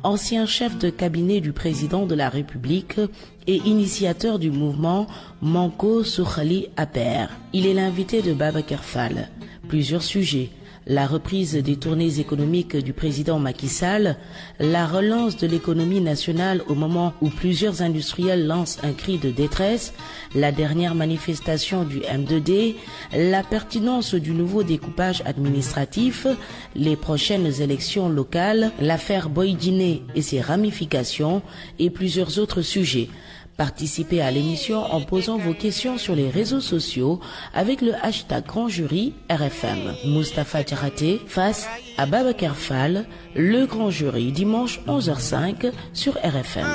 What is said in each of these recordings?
ancien chef de cabinet du président de la République et initiateur du mouvement Manko Sukhali Aper. Il est l'invité de Babacar Fall. Plusieurs sujets: la reprise des tournées économiques du président Macky Sall, la relance de l'économie nationale au moment où plusieurs industriels lancent un cri de détresse, la dernière manifestation du M2D, la pertinence du nouveau découpage administratif, les prochaines élections locales, l'affaire Boy-Djiné et ses ramifications et plusieurs autres sujets. Participez à l'émission en posant vos questions sur les réseaux sociaux avec le hashtag Grand Jury RFM. Moustapha Diakhaté face à Babacar Fall, le Grand Jury, dimanche 11h05 sur RFM.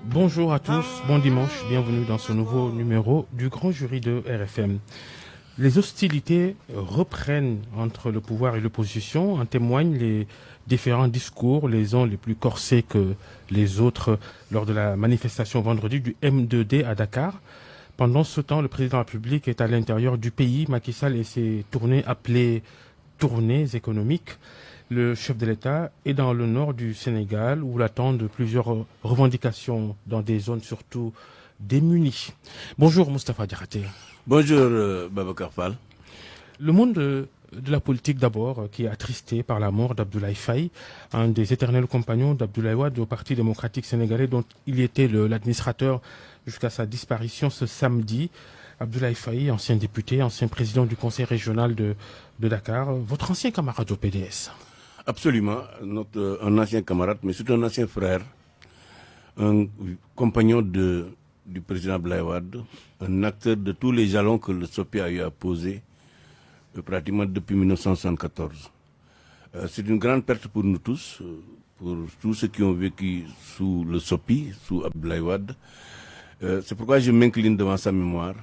Bonjour à tous, bon dimanche, bienvenue dans ce nouveau numéro du Grand Jury de RFM. Les hostilités reprennent entre le pouvoir et l'opposition, en témoignent les différents discours, les uns les plus corsés que les autres lors de la manifestation vendredi du M2D à Dakar. Pendant ce temps, le président de la République est à l'intérieur du pays. Macky Sall et ses tournées appelées tournées économiques. Le chef de l'État est dans le nord du Sénégal où l'attendent plusieurs revendications dans des zones surtout démunies. Bonjour Moustapha Diakhaté. Bonjour Babacar Fall. Le monde de la politique d'abord, qui est attristé par la mort d'Abdoulaye Faye, un des éternels compagnons d'Abdoulaye Wade au Parti démocratique sénégalais dont il était l'administrateur jusqu'à sa disparition ce samedi. Abdoulaye Faye, ancien député, ancien président du conseil régional de Dakar, votre ancien camarade au PDS. Absolument, un ancien camarade, mais surtout un ancien frère, un compagnon du président Abdoulaye Wade, un acteur de tous les jalons que le SOPI a eu à poser pratiquement depuis 1974. C'est une grande perte pour nous tous, pour tous ceux qui ont vécu sous le SOPI, sous Abdoulaye Wade. C'est pourquoi je m'incline devant sa mémoire.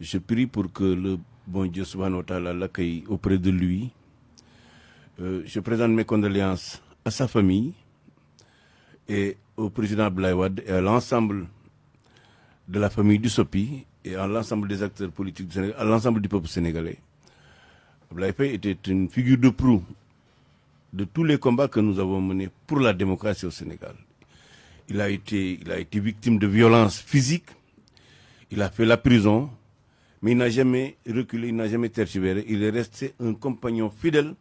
Je prie pour que le bon Dieu subhanahu wa ta'ala l'accueille auprès de lui. Je présente mes condoléances à sa famille et au président Abdoulaye Wade et à l'ensemble de la famille du SOPI et à l'ensemble des acteurs politiques du Sénégal, à l'ensemble du peuple sénégalais. Abdoulaye Faye était une figure de proue de tous les combats que nous avons menés pour la démocratie au Sénégal. Il a été victime de violences physiques, il a fait la prison, mais il n'a jamais reculé, il n'a jamais tergiversé. Il est resté un compagnon fidèle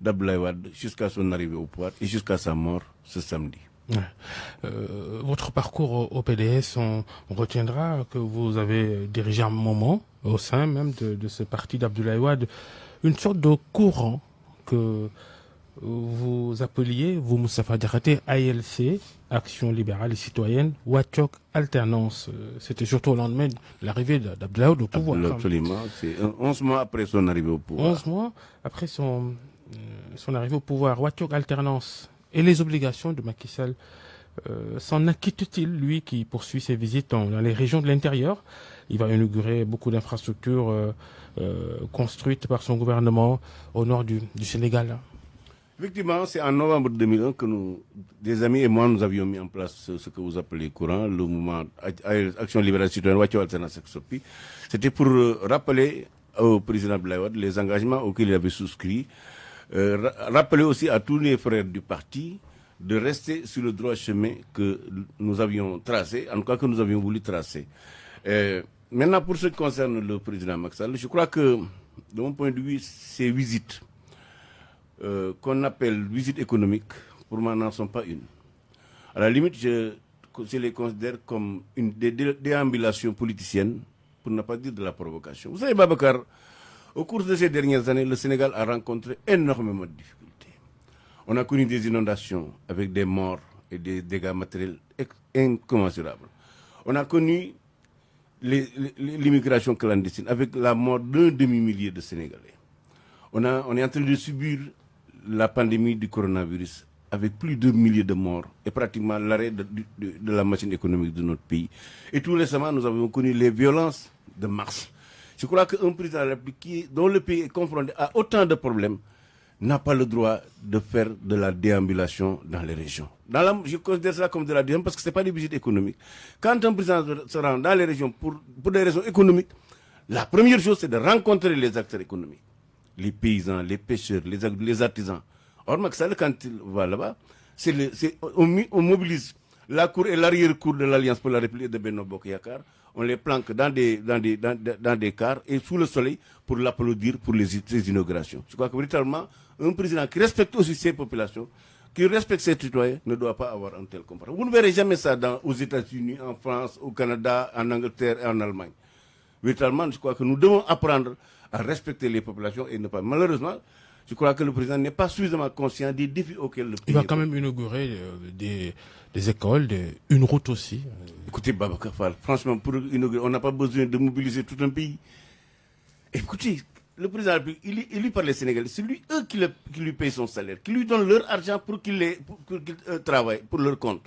d'Abdoulaye Wade jusqu'à son arrivée au pouvoir et jusqu'à sa mort ce samedi. Votre parcours au PDS, on retiendra que vous avez dirigé un moment au sein même de ce parti d'Abdoulaye Wade, une sorte de courant que vous appeliez, vous Moustapha Diakhaté, ALC, Action libérale et citoyenne, Wachok Alternance. C'était surtout au lendemain de l'arrivée d'Abdoulaye Wade au pouvoir. Absolument, c'est 11 mois après son arrivée au pouvoir. 11 mois après son arrivée au pouvoir, Wachok Alternance et les obligations de Macky Sall. S'en inquiète-t-il, lui qui poursuit ses visites dans les régions de l'intérieur? Il va inaugurer beaucoup d'infrastructures construites par son gouvernement au nord du Sénégal. Effectivement, c'est en novembre 2001 que des amis et moi, nous avions mis en place ce que vous appelez courant, le mouvement Action libérale citoyenne, Wachok Alternance SOPI. C'était pour rappeler au président Abdoulaye Wade les engagements auxquels il avait souscrit, rappeler aussi à tous les frères du parti de rester sur le droit chemin que nous avions tracé, en tout cas que nous avions voulu tracer. Maintenant, pour ce qui concerne le président Macky Sall, je crois que, de mon point de vue, ces visites qu'on appelle visites économiques, pour moi, n'en sont pas une. À la limite, je les considère comme une déambulation politicienne, pour ne pas dire de la provocation. Vous savez, Babacar, au cours de ces dernières années, le Sénégal a rencontré énormément de difficultés. On a connu des inondations avec des morts et des dégâts matériels incommensurables. On a connu l'immigration clandestine avec la mort d'un demi-millier de Sénégalais. On est en train de subir la pandémie du coronavirus avec plus de milliers de morts et pratiquement l'arrêt de la machine économique de notre pays. Et tout récemment, nous avons connu les violences de mars. Je crois qu'un président de la République dont le pays est confronté à autant de problèmes n'a pas le droit de faire de la déambulation dans les régions. Je considère cela comme de la déambulation parce que ce n'est pas des visites économiques. Quand un président se rend dans les régions pour des raisons économiques, la première chose c'est de rencontrer les acteurs économiques. les paysans, les pêcheurs, les artisans. Or, Macky Sall, quand il va là-bas, on mobilise la cour et l'arrière-cour de l'Alliance pour la République de Benno Bokk Yakaar. On les planque dans des cars et sous le soleil pour l'applaudir pour ses inaugurations. Je crois que véritablement, un président qui respecte aussi ses populations, qui respecte ses citoyens, ne doit pas avoir un tel comportement. Vous ne verrez jamais ça aux États-Unis, en France, au Canada, en Angleterre et en Allemagne. Véritablement, je crois que nous devons apprendre à respecter les populations et ne pas. Malheureusement, je crois que le président n'est pas suffisamment conscient des défis auxquels le pays. Il va quand même inaugurer des écoles, une route aussi. Écoutez, Babacar Fall, franchement, pour inaugurer, on n'a pas besoin de mobiliser tout un pays. Écoutez, le président de la République, il est élu par les Sénégalais. C'est eux qui lui payent son salaire, qui lui donnent leur argent pour qu'il travaille pour leur compte.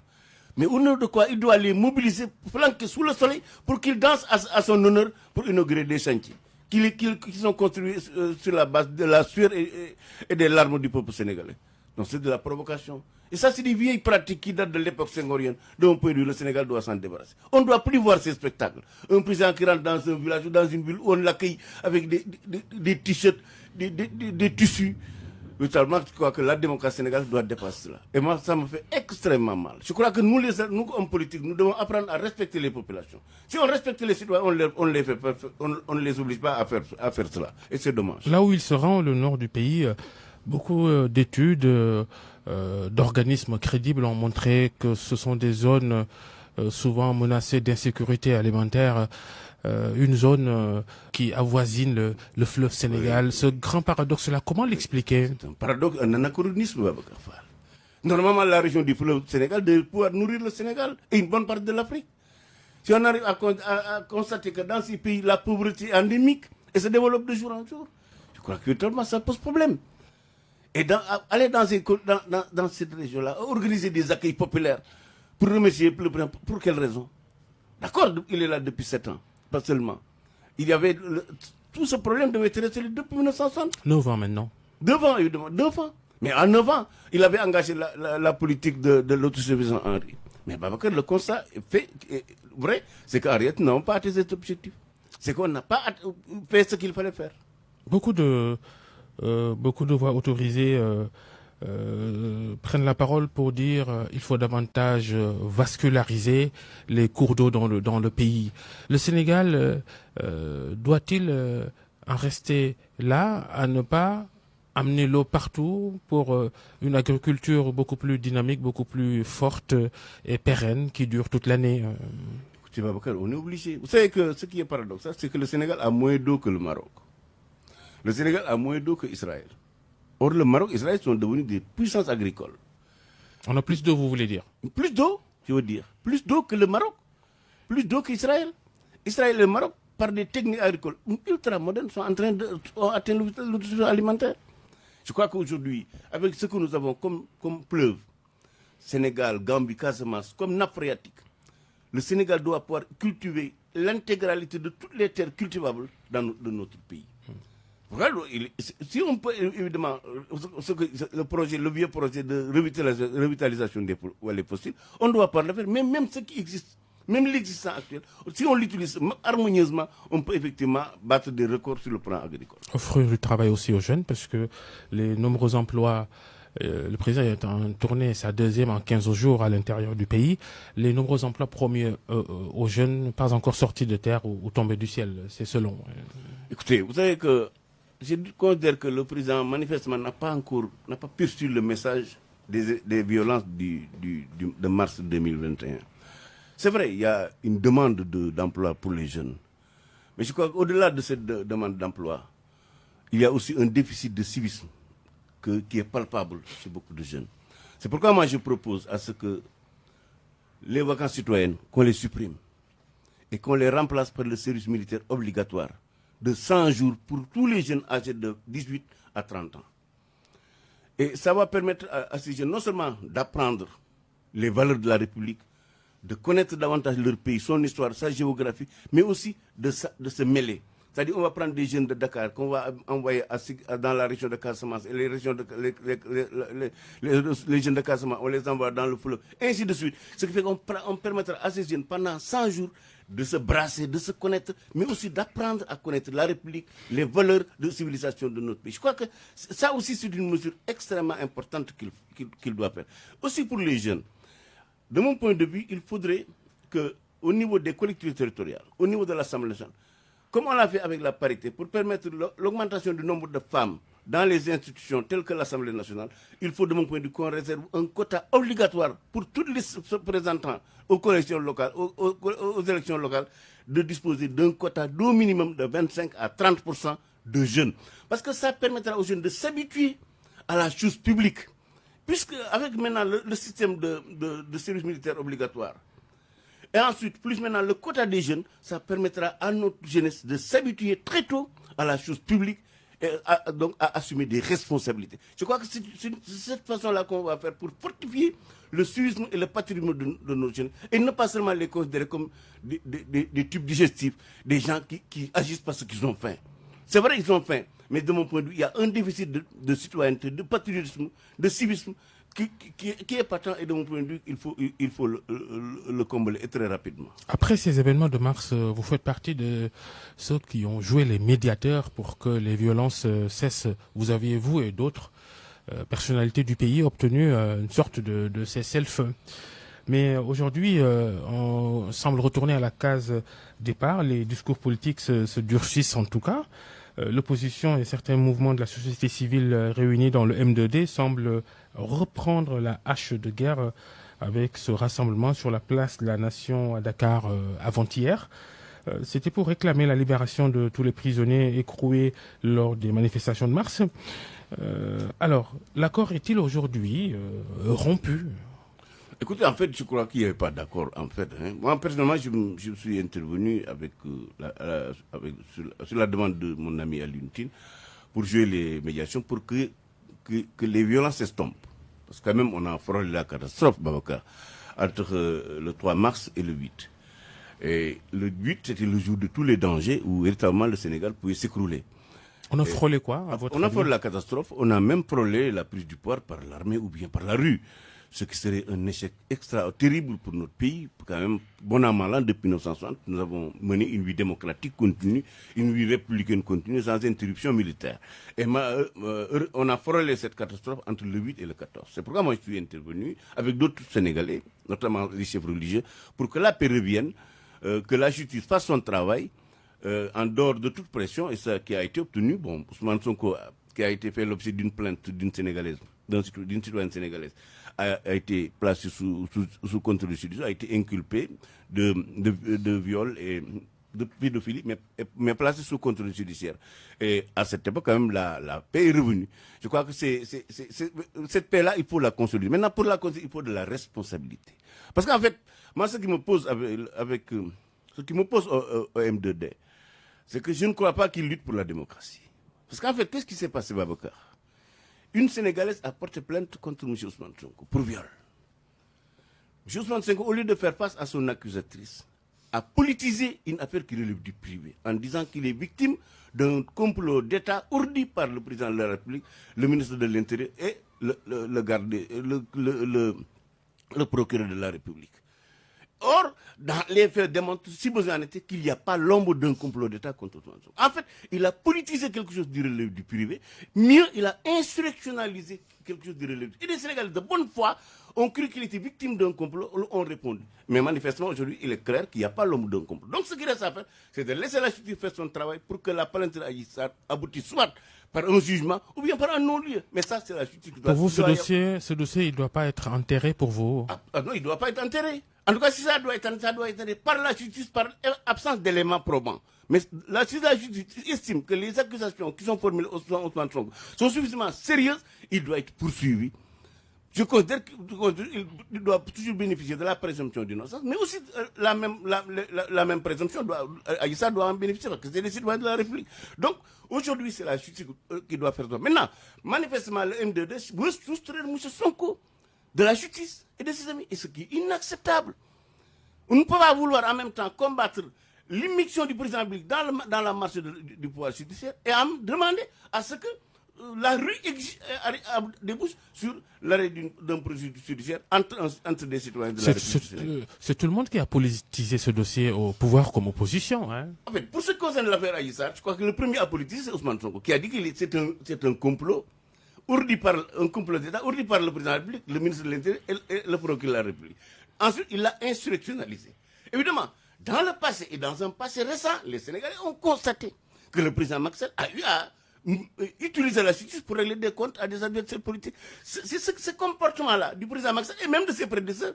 Mais au nom de quoi il doit les mobiliser, flanquer sous le soleil, pour qu'ils dansent à son honneur pour inaugurer des chantiers qui sont construits sur la base de la sueur et des larmes du peuple sénégalais. Donc c'est de la provocation. Et ça, c'est des vieilles pratiques qui datent de l'époque senghorienne. De mon point de vue, le Sénégal doit s'en débarrasser. On ne doit plus voir ces spectacles. Un président qui rentre dans un village ou dans une ville où on l'accueille avec des t-shirts, des tissus. Totalement, je crois que la démocratie sénégalaise doit dépasser cela. Et moi, ça me fait extrêmement mal. Je crois que nous, hommes politiques, nous devons apprendre à respecter les populations. Si on respecte les citoyens, on ne les oblige pas à faire cela. Et c'est dommage. Là où il se rend, le nord du pays, beaucoup d'études, d'organismes crédibles ont montré que ce sont des zones souvent menacées d'insécurité alimentaire. Une zone qui avoisine le fleuve Sénégal. Oui. Ce grand paradoxe-là, comment l'expliquer? C'est un paradoxe, un anachronisme, Babacar Fall. Normalement, la région du fleuve Sénégal doit pouvoir nourrir le Sénégal et une bonne partie de l'Afrique. Si on arrive à constater que dans ces pays, la pauvreté est endémique et se développe de jour en jour, je crois que totalement ça pose problème. Et aller dans cette région-là, organiser des accueils populaires pour remercier le président, pour quelle raison? D'accord, il est là depuis 7 ans. Pas seulement. Il y avait tout ce problème devait être réglé depuis 1960. 9 ans maintenant. 9 ans, évidemment. 9 ans. Mais en 9 ans, il avait engagé la politique de l'autosuffisance en riz. Mais Babacar, le constat est vrai, c'est qu'Ariette n'a pas atteint cet objectif. C'est qu'on n'a pas fait ce qu'il fallait faire. Beaucoup de voix autorisées prennent la parole pour dire il faut davantage vasculariser les cours d'eau dans le pays. Le Sénégal doit-il en rester là à ne pas amener l'eau partout pour une agriculture beaucoup plus dynamique, beaucoup plus forte et pérenne qui dure toute l'année? Écoutez, Babacar, on est obligé. Vous savez que ce qui est paradoxal, c'est que le Sénégal a moins d'eau que le Maroc. Le Sénégal a moins d'eau que Israël. Or, le Maroc et Israël sont devenus des puissances agricoles. On a plus d'eau, vous voulez dire? Plus d'eau, je veux dire. Plus d'eau que le Maroc. Plus d'eau qu'Israël. Israël et le Maroc, par des techniques agricoles ultra modernes, sont en train d'atteindre l'autosuffisance alimentaire. Je crois qu'aujourd'hui, avec ce que nous avons comme fleuve, Sénégal, Gambie, Casamance, comme nappe phréatique, le Sénégal doit pouvoir cultiver l'intégralité de toutes les terres cultivables de notre pays. Si on peut, évidemment, le vieux projet de revitalisation des poils fossiles, on doit pas le faire. Mais même ce qui existe, même l'existant actuel, si on l'utilise harmonieusement, on peut effectivement battre des records sur le plan agricole. Offrir du travail aussi aux jeunes, parce que les nombreux emplois, le président est en tournée, sa deuxième en 15 jours à l'intérieur du pays. Les nombreux emplois promis aux jeunes, pas encore sortis de terre ou tombés du ciel, c'est selon. Écoutez, vous savez que je considère que le président, manifestement, n'a pas perçu le message des violences de mars 2021. C'est vrai, il y a une demande d'emploi pour les jeunes. Mais je crois qu'au-delà de cette demande d'emploi, il y a aussi un déficit de civisme qui est palpable chez beaucoup de jeunes. C'est pourquoi moi je propose à ce que les vacances citoyennes, qu'on les supprime et qu'on les remplace par le service militaire obligatoire de 100 jours pour tous les jeunes âgés de 18 à 30 ans. Et ça va permettre à ces jeunes non seulement d'apprendre les valeurs de la République, de connaître davantage leur pays, son histoire, sa géographie, mais aussi de se mêler. C'est-à-dire qu'on va prendre des jeunes de Dakar qu'on va envoyer dans la région de Casamance et les jeunes de Casamance, on les envoie dans le fleuve, ainsi de suite. Ce qui fait qu'on permettra à ces jeunes pendant 100 jours de se brasser, de se connaître, mais aussi d'apprendre à connaître la République, les valeurs de civilisation de notre pays. Je crois que ça aussi, c'est une mesure extrêmement importante qu'il doit faire. Aussi pour les jeunes, de mon point de vue, il faudrait qu'au niveau des collectivités territoriales, au niveau de l'Assemblée nationale, comme on l'a fait avec la parité, pour permettre l'augmentation du nombre de femmes dans les institutions telles que l'Assemblée nationale, il faut, de mon point de vue, qu'on réserve un quota obligatoire pour tous les représentants aux collections locales, aux élections locales, de disposer d'un quota d'au minimum de 25 à 30% de jeunes. Parce que ça permettra aux jeunes de s'habituer à la chose publique. Puisque avec maintenant le système de service militaire obligatoire, et ensuite, plus maintenant le quota des jeunes, ça permettra à notre jeunesse de s'habituer très tôt à la chose publique et donc à assumer des responsabilités. Je crois que c'est cette façon-là qu'on va faire pour fortifier le civisme et le patrimoine de nos jeunes et ne pas seulement les considérer comme des tubes digestifs, des gens qui agissent parce qu'ils ont faim. C'est vrai qu'ils ont faim, mais de mon point de vue, il y a un déficit de citoyenneté, de patriotisme, de civisme qui est patent et de mon point de vue, il faut le combler et très rapidement. Après ces événements de mars, vous faites partie de ceux qui ont joué les médiateurs pour que les violences cessent. Vous aviez, vous et d'autres personnalités du pays, obtenu une sorte de cessez-le-feu. Mais aujourd'hui, on semble retourner à la case départ. Les discours politiques se durcissent en tout cas. L'opposition et certains mouvements de la société civile réunis dans le M2D semblent reprendre la hache de guerre avec ce rassemblement sur la place de la Nation à Dakar avant-hier. C'était pour réclamer la libération de tous les prisonniers écroués lors des manifestations de mars. Alors, l'accord est-il aujourd'hui rompu ? Écoutez, en fait, je crois qu'il n'y avait pas d'accord, en fait. Moi, personnellement, je suis intervenu sur la demande de mon ami Alioune pour jouer les médiations pour que les violences s'estompent. Parce que quand même, on a frôlé la catastrophe, Babacar, entre le 3 mars et le 8. Et le 8, c'était le jour de tous les dangers où, véritablement, le Sénégal pouvait s'écrouler. On a frôlé quoi, à votre avis ? On a frôlé la catastrophe, on a même frôlé la prise du pouvoir par l'armée ou bien par la rue. Ce qui serait un échec terrible pour notre pays. Quand même, bon an, mal an, depuis 1960, nous avons mené une vie démocratique continue, une vie républicaine continue, sans interruption militaire. Et on a frôlé cette catastrophe entre le 8 et le 14. C'est pourquoi moi je suis intervenu avec d'autres Sénégalais, notamment les chefs religieux, pour que la paix revienne, que la justice fasse son travail, en dehors de toute pression, et ça qui a été obtenu. Bon, Ousmane Sonko, qui a été fait l'objet d'une plainte d'une Sénégalaise, d'une citoyenne sénégalaise, a été placé sous contrôle judiciaire, a été inculpé de viol et de pédophilie, mais placé sous contrôle judiciaire. Et à cette époque, quand même, la paix est revenue. Je crois que cette paix-là, il faut la consolider. Maintenant, pour la consolider, il faut de la responsabilité. Parce qu'en fait, moi, ce qui me pose au M2D, c'est que je ne crois pas qu'il lutte pour la démocratie. Parce qu'en fait, qu'est-ce qui s'est passé, Babacar ? Une Sénégalaise a porté plainte contre M. Ousmane Sonko pour viol. M. Ousmane Sonko, au lieu de faire face à son accusatrice, a politisé une affaire qui relève du privé en disant qu'il est victime d'un complot d'État ourdi par le président de la République, le ministre de l'Intérieur et le procureur de la République. Or, dans les faits démontrent, si besoin en était, qu'il n'y a pas l'ombre d'un complot d'État contre Ousmane Sonko. En fait, il a politisé quelque chose du relève du privé. Mieux, il a insurrectionnalisé quelque chose du relève du privé. Et les Sénégalais de bonne foi ont cru qu'il était victime d'un complot, ont répondu. Mais manifestement, aujourd'hui, il est clair qu'il n'y a pas l'ombre d'un complot. Donc, ce qu'il reste à faire, c'est de laisser la justice faire son travail pour que la plainte aboutisse soit par un jugement ou bien par un non-lieu. Mais ça, c'est la justice qui doit... Pour vous, ce dossier, il ne doit pas être enterré pour vous? Non, il ne doit pas être enterré. En tout cas, si ça doit être enterré par la justice, par absence d'éléments probants. Mais la justice estime que les accusations qui sont formulées au Ousmane Sonko sont suffisamment sérieuses, il doit être poursuivi. Je considère qu'il doit toujours bénéficier de la présomption d'innocence, mais aussi la même présomption, Aïssa doit en bénéficier parce que c'est les citoyens de la République. Donc, aujourd'hui, c'est la justice qui doit faire ça. Maintenant, manifestement, le M2D veut soustraire M. Sonko de la justice et de ses amis, et ce qui est inacceptable. On ne peut pas vouloir en même temps combattre l'immixtion du président public dans la marche du pouvoir judiciaire et demander à ce que la rue débouche sur l'arrêt d'un processus judiciaire entre des citoyens de la République. C'est tout le monde qui a politisé ce dossier au pouvoir comme opposition. Hein. En fait, pour ce qui concerne l'affaire Adji Sarr, je crois que le premier à politiser, c'est Ousmane Sonko, qui a dit que c'est un complot, un complot d'État, ourdi par le président de la République, le ministre de l'Intérieur et le procureur de la République. Ensuite, il l'a insurrectionnalisé. Évidemment, dans le passé et dans un passé récent, les Sénégalais ont constaté que le président Macky Sall a eu à utiliser la justice pour régler des comptes à des adversaires politiques. C'est ce comportement-là du président Macky Sall et même de ses prédécesseurs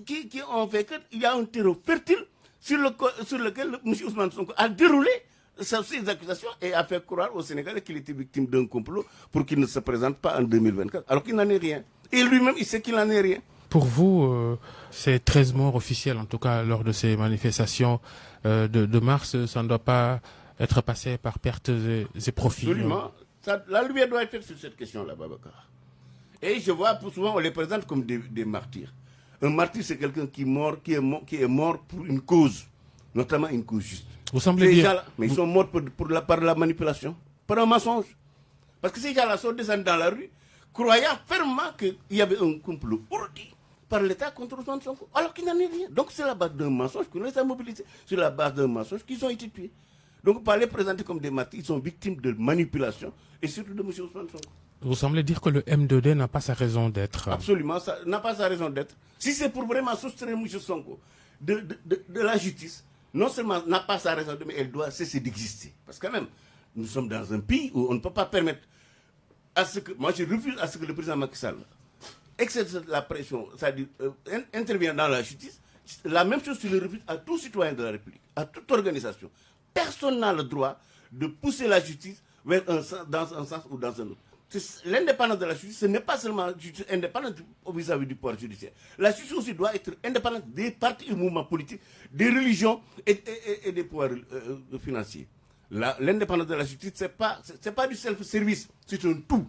qui ont fait qu'il y a un terreau fertile sur lequel M. Ousmane Sonko a déroulé ses accusations et a fait croire aux Sénégalais qu'il était victime d'un complot pour qu'il ne se présente pas en 2024, alors qu'il n'en est rien. Et lui-même, il sait qu'il n'en est rien. Pour vous, ces 13 morts officiels, en tout cas lors de ces manifestations de mars, ça ne doit pas être passé par pertes et profits. Absolument. La lumière doit être faite sur cette question-là, Babacar. Et je vois, souvent, on les présente comme des martyrs. Un martyr, c'est quelqu'un qui est mort pour une cause, notamment une cause juste. Vous semblez dire... Mais ils sont morts par la manipulation, par un mensonge. Parce que ces gens-là sont descendus dans la rue, croyant fermement qu'il y avait un complot ourdi par l'État contre Ousmane Sonko, alors qu'il n'en est rien. Donc c'est la base d'un mensonge qu'on les a mobilisés. C'est la base d'un mensonge qu'ils ont été tués. Donc par les présenter comme des martyrs, ils sont victimes de manipulation, et surtout de M. Ousmane Sonko. Vous semblez dire que le M2D n'a pas sa raison d'être. Absolument, ça n'a pas sa raison d'être. Si c'est pour vraiment soustraire M. Sonko de la justice, non seulement n'a pas sa raison d'être, mais elle doit cesser d'exister. Parce que quand même, nous sommes dans un pays où on ne peut pas permettre à ce que... Moi, je refuse à ce que le président Macky Sall exerce la pression, c'est-à-dire intervient dans la justice. La même chose, je le refuse à tout citoyen de la République, à toute organisation. Personne n'a le droit de pousser la justice dans un sens ou dans un autre. L'indépendance de la justice, ce n'est pas seulement justice indépendante vis-à-vis du pouvoir judiciaire. La justice aussi doit être indépendante des partis et mouvements politiques, des religions et des pouvoirs financiers. L'indépendance de la justice, ce n'est pas du self-service, c'est un tout.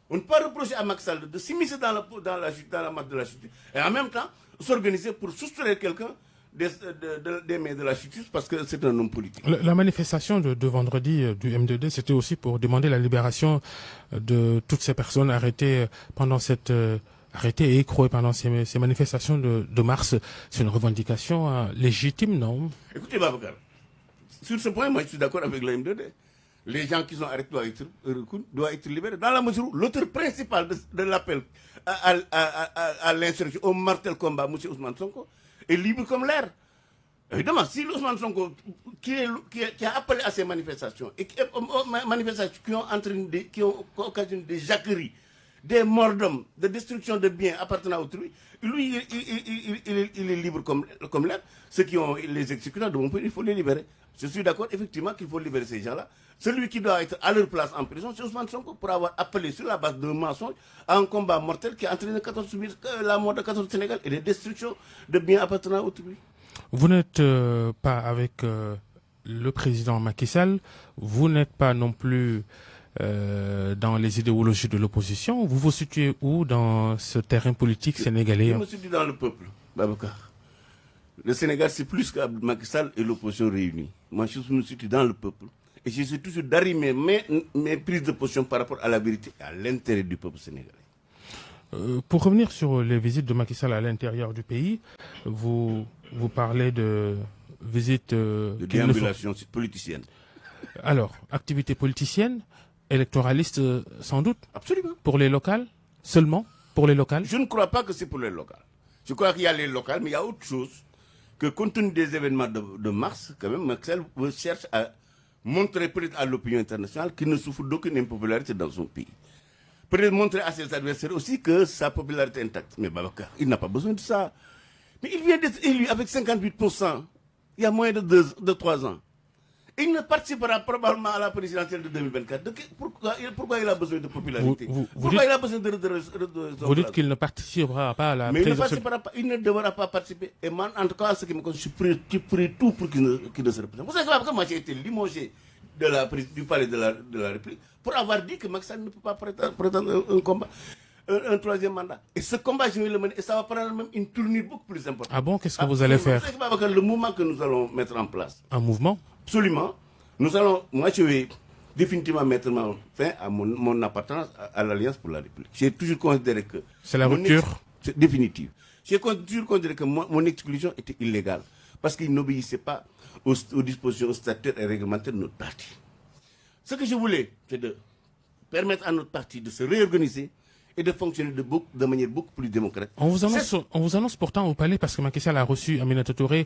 On ne peut pas reprocher à Macky Sall de s'immiscer dans la masse de la justice et en même temps s'organiser pour soustraire quelqu'un des mains de la justice parce que c'est un homme politique. La manifestation de vendredi du M2D, c'était aussi pour demander la libération de toutes ces personnes arrêtées pendant arrêtées et écrouées pendant ces manifestations de mars. C'est une revendication légitime, non? Écoutez, Babacar, sur ce point, moi je suis d'accord avec le M2D. Les gens qui sont arrêtés doivent être libérés. Dans la mesure où l'auteur principal de l'appel à l'insurrection, au mortel combat, M. Ousmane Sonko, est libre comme l'air. Évidemment, si Ousmane Sonko, qui a appelé à ces manifestations, et manifestations qui ont occasionné des jacqueries, des morts d'hommes, de destruction de biens appartenant à autrui, lui, il est libre comme l'air. Ceux qui ont les exécutants de mon pays, il faut les libérer. Je suis d'accord, effectivement, qu'il faut libérer ces gens-là. Celui qui doit être à leur place en prison, c'est Ousmane Sonko, pour avoir appelé sur la base d'un mensonge à un combat mortel qui a entraîné la mort de 14 Sénégal et des destructions de biens appartenant à autrui. Vous n'êtes pas avec le président Macky Sall, vous n'êtes pas non plus dans les idéologies de l'opposition. Vous vous situez où dans ce terrain politique sénégalais? Je me situe dans le peuple, Babacar. Le Sénégal, c'est plus que Macky Sall et l'opposition réunie. Moi, je me situe dans le peuple. Et je suis toujours d'arrimer mes prises de position par rapport à la vérité et à l'intérêt du peuple sénégalais. Pour revenir sur les visites de Macky Sall à l'intérieur du pays, vous parlez de visites... de déambulation politicienne. Alors, activité politicienne, électoraliste sans doute? Absolument. Pour les locales? Seulement pour les locales? Je ne crois pas que c'est pour les locales. Je crois qu'il y a les locales, mais il y a autre chose que compte tenu des événements de mars, quand même, Macky Sall cherche à montrer peut-être à l'opinion internationale qu'il ne souffre d'aucune impopularité dans son pays. Peut-être montrer à ses adversaires aussi que sa popularité est intacte. Mais Babacar, il n'a pas besoin de ça. Mais il vient d'être élu avec 58%, il y a moins de 3 ans. Il ne participera probablement à la présidentielle de 2024. Pourquoi il a besoin de popularité? Pourquoi il a besoin de vous dites qu'il ne participera pas à la présidentielle? Mais il ne devra pas participer. Et moi, en tout cas, ce qui me concerne, je ferai tout pour qu'il ne se représente. Vous savez que moi, j'ai été limogé du palais de la République pour avoir dit que Macky Sall ne peut pas prétendre un combat. Un troisième mandat. Et ce combat, je vais le mener. Et ça va prendre même une tournure beaucoup plus importante. Ah bon, qu'est-ce que vous allez faire? C'est le mouvement que nous allons mettre en place. Un mouvement? Absolument. Nous allons, moi je vais définitivement mettre fin à mon appartenance à l'Alliance pour la République. J'ai toujours considéré que... C'est la rupture c'est définitive. J'ai toujours considéré que mon exclusion était illégale parce qu'il n'obéissait pas aux dispositions statutaires et réglementaires de notre parti. Ce que je voulais, c'est de permettre à notre parti de se réorganiser et de fonctionner de manière beaucoup plus démocratique. On vous annonce pourtant au palais, parce que Macky Sall a reçu Aminata Touré,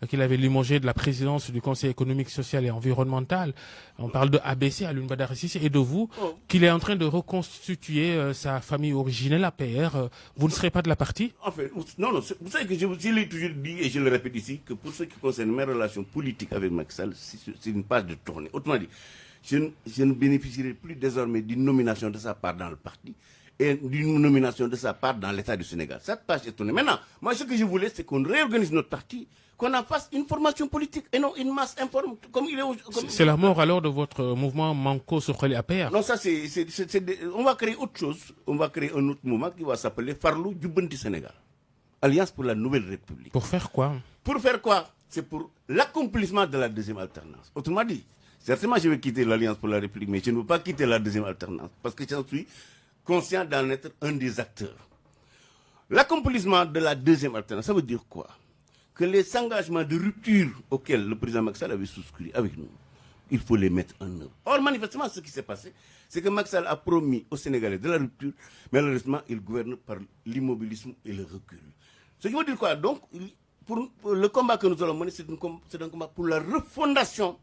qu'il avait limogé de la présidence du Conseil économique, social et environnemental. On parle de ABC, Alioune Badara Cissé, et de vous, qu'il est en train de reconstituer sa famille originelle, APR. Vous ne serez pas de la partie? En fait, non, vous savez que je l'ai toujours dit et je le répète ici, que pour ce qui concerne mes relations politiques avec Macky Sall, c'est une page de tournée. Autrement dit, je ne bénéficierai plus désormais d'une nomination de sa part dans le parti et d'une nomination de sa part dans l'État du Sénégal. Cette page est tournée. Maintenant, moi, ce que je voulais, c'est qu'on réorganise notre parti, qu'on en fasse une formation politique et non une masse informe comme il est aujourd'hui. C'est la mort alors de votre mouvement Manko Sokhali APR? Non, ça on va créer autre chose. On va créer un autre mouvement qui va s'appeler Farlou Djubanti Sénégal. Alliance pour la Nouvelle République. Pour faire quoi? Pour faire quoi? C'est pour l'accomplissement de la deuxième alternance. Autrement dit, certainement je vais quitter l'Alliance pour la République, mais je ne veux pas quitter la deuxième alternance parce que j'en suis conscient d'en être un des acteurs. L'accomplissement de la deuxième alternance, ça veut dire quoi? Que les engagements de rupture auxquels le président Macky Sall avait souscrit avec nous, il faut les mettre en œuvre. Or, manifestement, ce qui s'est passé, c'est que Macky Sall a promis aux Sénégalais de la rupture, mais malheureusement, il gouverne par l'immobilisme et le recul. Ce qui veut dire quoi? Donc, pour le combat que nous allons mener, c'est un combat pour la refondation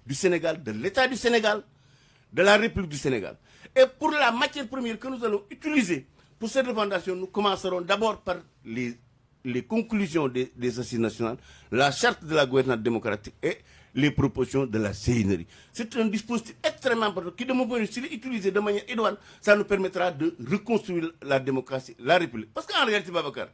du Sénégal, de l'État du Sénégal, de la République du Sénégal. Et pour la matière première que nous allons utiliser pour cette refondation, nous commencerons d'abord par les conclusions des assises nationales, la charte de la gouvernance démocratique et les propositions de la CNRI. C'est un dispositif extrêmement important qui, de mon point de vue, s'il est utilisé de manière idoine, ça nous permettra de reconstruire la démocratie, la République. Parce qu'en réalité, Babacar,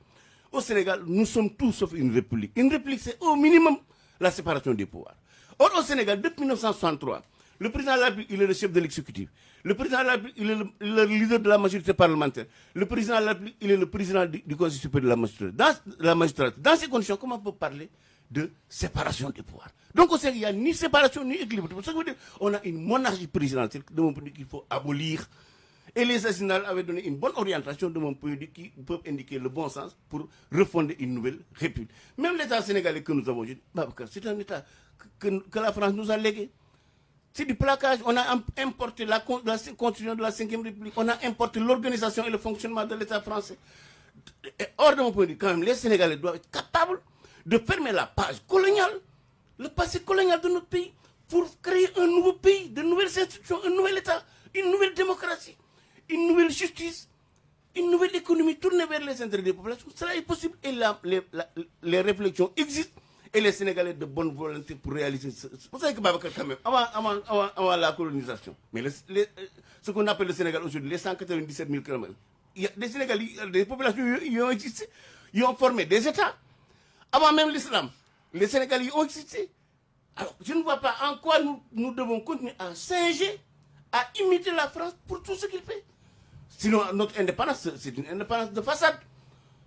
au Sénégal, nous sommes tous sauf une République. Une République, c'est au minimum la séparation des pouvoirs. Or, au Sénégal, depuis 1963, le président de la République, il est le chef de l'exécutif. Le président de la République, il est le leader de la majorité parlementaire. Le président de la République, il est le président du Conseil supérieur de la magistrature. Dans ces conditions, comment on peut parler de séparation des pouvoirs? Donc, au Sénégal, il n'y a ni séparation ni équilibre. Ça veut dire qu'on a une monarchie présidentielle, de mon point de vue, qu'il faut abolir. Et les assises avaient donné une bonne orientation, de mon point de vue, qui peuvent indiquer le bon sens pour refonder une nouvelle république. Même l'État sénégalais que nous avons aujourd'hui, c'est un État que la France nous a légué. C'est du plaquage. On a importé la constitution de la 5e République. On a importé l'organisation et le fonctionnement de l'État français. Et hors de mon point de vue, quand même, les Sénégalais doivent être capables de fermer la page coloniale, le passé colonial de notre pays, pour créer un nouveau pays, de nouvelles institutions, un nouvel État, une nouvelle démocratie, une nouvelle justice, une nouvelle économie tournée vers les intérêts des populations. Cela est possible et les réflexions existent. Et les Sénégalais de bonne volonté pour réaliser ce. Vous savez que Babacar, quand même, avant la colonisation, mais ce qu'on appelle le Sénégal aujourd'hui, les 197 000 km, il y a des Sénégalais, des populations qui ont existé, ils ont formé des États. Avant même l'islam, les Sénégalais ont existé. Alors, je ne vois pas en quoi nous devons continuer à singer, à imiter la France pour tout ce qu'il fait. Sinon, notre indépendance, c'est une indépendance de façade.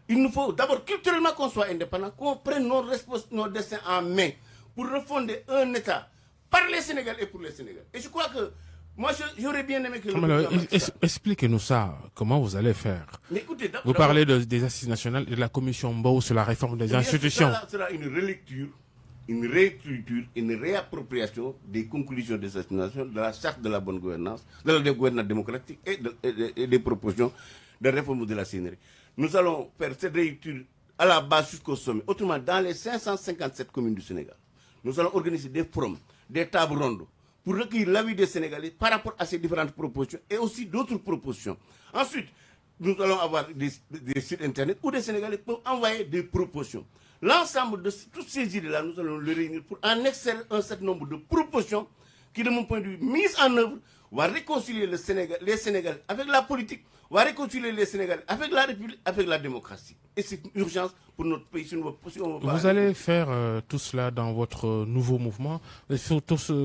Il nous faut d'abord culturellement qu'on soit indépendant, qu'on prenne nos destins en main pour refonder un État par les Sénégalais et pour les Sénégalais. Et je crois que moi, j'aurais bien aimé que... Expliquez-nous ça, comment vous allez faire. Mais écoutez, vous parlez des assises nationales et de la commission Mbao sur la réforme des institutions. Ça sera une relecture, une réécriture, une réappropriation des conclusions des assises nationales, de la charte de la bonne gouvernance, de la gouvernance démocratique et des propositions de réforme de la CNRI. Nous allons faire cette réécriture à la base jusqu'au sommet. Autrement, dans les 557 communes du Sénégal, nous allons organiser des forums, des tables rondes pour recueillir l'avis des Sénégalais par rapport à ces différentes propositions et aussi d'autres propositions. Ensuite, nous allons avoir des sites internet où des Sénégalais peuvent envoyer des propositions. L'ensemble de toutes ces idées-là, nous allons les réunir pour en extraire un certain nombre de propositions qui, de mon point de vue, mises en œuvre, va réconcilier les Sénégalais avec la politique, va réconcilier les Sénégalais avec la République, avec la démocratie. Et c'est une urgence pour notre pays. Si vous allez faire tout cela dans votre nouveau mouvement. Il faut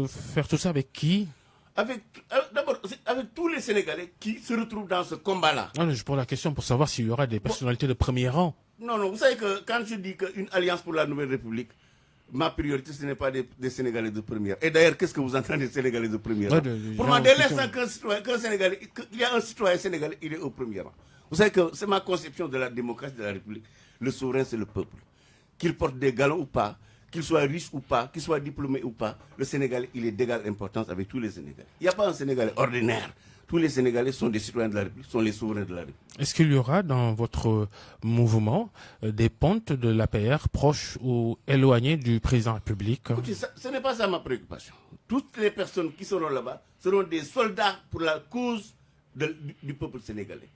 faire tout ça avec qui? D'abord, avec tous les Sénégalais qui se retrouvent dans ce combat-là. Non, je pose la question pour savoir s'il y aura des personnalités de premier rang. Non, vous savez que quand je dis qu'une alliance pour la Nouvelle République, ma priorité, ce n'est pas des Sénégalais de première. Et d'ailleurs, qu'est-ce que vous entendez des Sénégalais de première rang? Pour moi, dès l'instant qu'il y a un citoyen sénégalais, il est au premier rang. Vous savez que c'est ma conception de la démocratie de la République. Le souverain, c'est le peuple. Qu'il porte des galons ou pas, qu'il soit riche ou pas, qu'il soit diplômé ou pas, le Sénégalais, il est d'égale importance avec tous les Sénégalais. Il n'y a pas un Sénégalais ordinaire. Tous les Sénégalais sont des citoyens de la République, sont les souverains de la République. Est-ce qu'il y aura dans votre mouvement des pontes de l'APR proches ou éloignés du président de la République? Écoutez, ce n'est pas ça ma préoccupation. Toutes les personnes qui seront là-bas seront des soldats pour la cause du peuple sénégalais.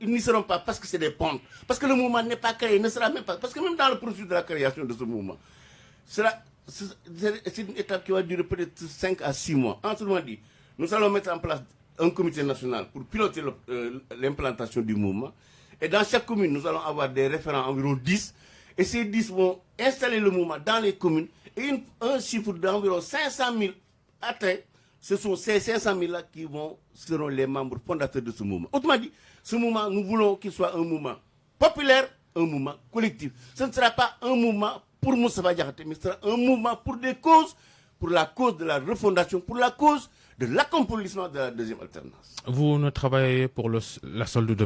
Ils n'y seront pas parce que c'est des pontes. Parce que le mouvement n'est pas créé, ne sera même pas. Parce que même dans le processus de la création de ce mouvement, c'est une étape qui va durer peut-être 5 à 6 mois. En ce moment dit, nous allons mettre en place un comité national pour piloter l'implantation du mouvement. Et dans chaque commune, nous allons avoir des référents, environ 10. Et ces 10 vont installer le mouvement dans les communes. Et un chiffre d'environ 500 000 atteint. Ce sont ces 500 000-là qui seront les membres fondateurs de ce mouvement. Autrement dit, ce mouvement, nous voulons qu'il soit un mouvement populaire, un mouvement collectif. Ce ne sera pas un mouvement pour Moustapha Diakhaté, mais ce sera un mouvement pour des causes, pour la cause de la refondation, pour la cause de l'accomplissement de la deuxième alternance. Vous ne travaillez pour la solde de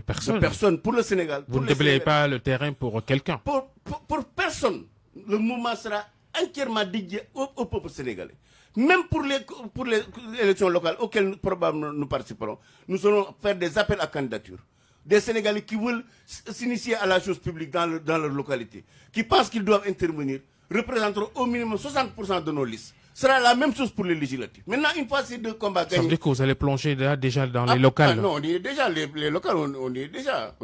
personne. De personne, pour le Sénégal. Vous ne déblayez pas le terrain pour quelqu'un. Pour personne. Le mouvement sera entièrement dédié au peuple sénégalais. Même pour les élections locales auxquelles probablement nous participerons, nous allons faire des appels à candidature. Des Sénégalais qui veulent s'initier à la chose publique dans leur localité, qui pensent qu'ils doivent intervenir, représenteront au minimum 60% de nos listes. Ce sera la même chose pour les législatives. Maintenant, une fois ces deux combats gagnés... Ça veut dire que vous allez plonger déjà dans les locales. Non, on y est déjà. Les locales, on y est déjà.